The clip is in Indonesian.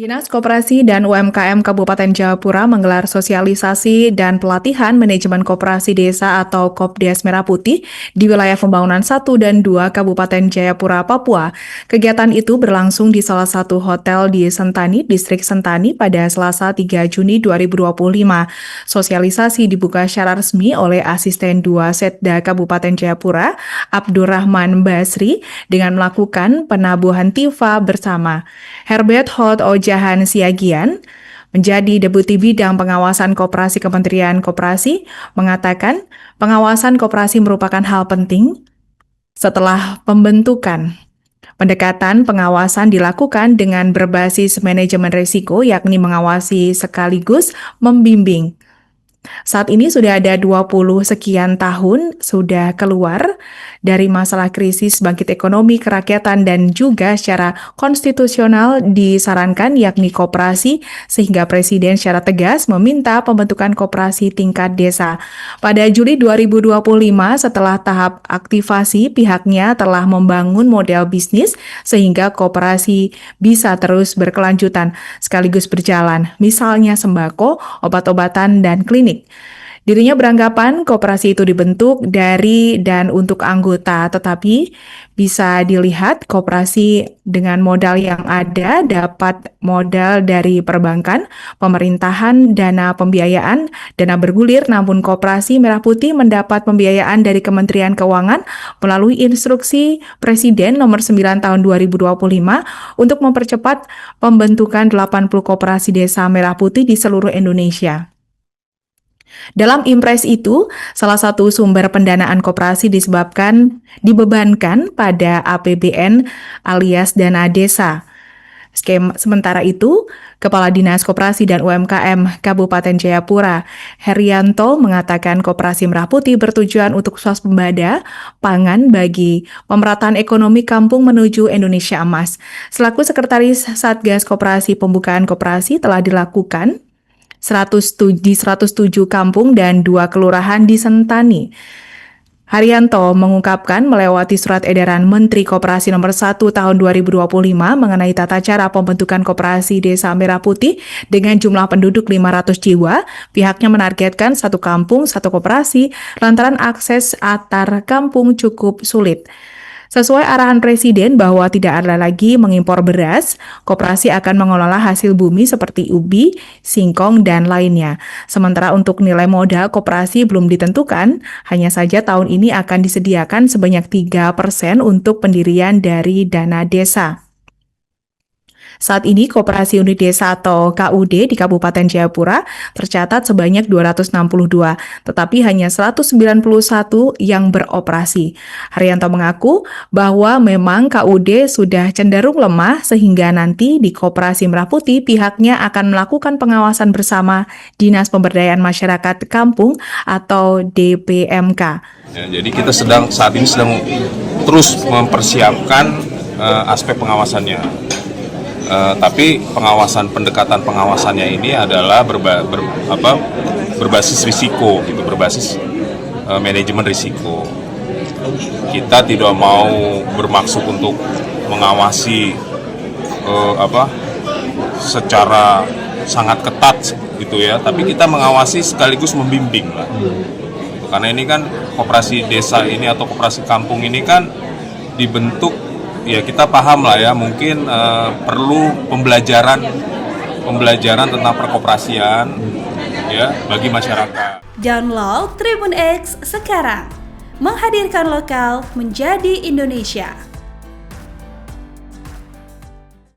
Dinas Koperasi dan UMKM Kabupaten Jayapura menggelar sosialisasi dan pelatihan manajemen koperasi desa atau Kopdes Merah Putih di wilayah pembangunan 1 dan 2 Kabupaten Jayapura, Papua. Kegiatan itu berlangsung di salah satu hotel di Sentani, Distrik Sentani pada Selasa 3 Juni 2025. Sosialisasi dibuka secara resmi oleh Asisten 2 Setda Kabupaten Jayapura, Abdurrahman Basri, dengan melakukan penabuhan tifa bersama. Herbert Hot Ojahan Siagian menjadi Deputi Bidang Pengawasan Koperasi Kementerian Koperasi mengatakan pengawasan koperasi merupakan hal penting setelah pembentukan. Pendekatan pengawasan dilakukan dengan berbasis manajemen risiko, yakni mengawasi sekaligus membimbing. Saat ini sudah ada 20 sekian tahun sudah keluar dari masalah krisis bangkit ekonomi kerakyatan dan juga secara konstitusional disarankan yakni koperasi sehingga Presiden secara tegas meminta pembentukan koperasi tingkat desa. Pada Juli 2025 setelah tahap aktivasi pihaknya telah membangun model bisnis sehingga koperasi bisa terus berkelanjutan sekaligus berjalan, misalnya sembako, obat-obatan, dan klinik. Dirinya beranggapan koperasi itu dibentuk dari dan untuk anggota, tetapi bisa dilihat koperasi dengan modal yang ada dapat modal dari perbankan, pemerintahan, dana pembiayaan, dana bergulir, namun Koperasi Merah Putih mendapat pembiayaan dari Kementerian Keuangan melalui instruksi Presiden nomor 9 tahun 2025 untuk mempercepat pembentukan 80 koperasi desa Merah Putih di seluruh Indonesia. Dalam impres itu, salah satu sumber pendanaan koperasi dibebankan pada APBN alias dana desa. Sementara itu, Kepala Dinas Koperasi dan UMKM Kabupaten Jayapura, Herianto, mengatakan Koperasi Merah Putih bertujuan untuk swasembada pangan bagi pemerataan ekonomi kampung menuju Indonesia Emas. Selaku Sekretaris Satgas Koperasi, pembukaan koperasi telah dilakukan di 107 kampung dan 2 kelurahan di Sentani. Haryanto mengungkapkan melewati surat edaran Menteri Koperasi nomor 1 tahun 2025 mengenai tata cara pembentukan koperasi Desa Merah Putih dengan jumlah penduduk 500 jiwa, pihaknya menargetkan satu kampung, satu koperasi, lantaran akses antar kampung cukup sulit. Sesuai arahan Presiden bahwa tidak ada lagi mengimpor beras, koperasi akan mengelola hasil bumi seperti ubi, singkong, dan lainnya. Sementara untuk nilai modal koperasi belum ditentukan, hanya saja tahun ini akan disediakan sebanyak 3% untuk pendirian dari dana desa. Saat ini Koperasi Unit Desa atau KUD di Kabupaten Jayapura tercatat sebanyak 262, tetapi hanya 191 yang beroperasi. Haryanto mengaku bahwa memang KUD sudah cenderung lemah sehingga nanti di Koperasi Merah Putih pihaknya akan melakukan pengawasan bersama Dinas Pemberdayaan Masyarakat Kampung atau DPMK. Ya, jadi kita saat ini sedang terus mempersiapkan aspek pengawasannya. Tapi pendekatan pengawasannya ini adalah berbasis risiko, gitu, berbasis manajemen risiko. Kita tidak mau bermaksud untuk mengawasi secara sangat ketat, gitu ya. Tapi kita mengawasi sekaligus membimbing lah. Karena ini kan koperasi desa ini atau koperasi kampung ini kan dibentuk. Ya kita paham lah ya, mungkin perlu pembelajaran tentang perkoperasian ya bagi masyarakat. Download Tribun X sekarang, menghadirkan lokal menjadi Indonesia.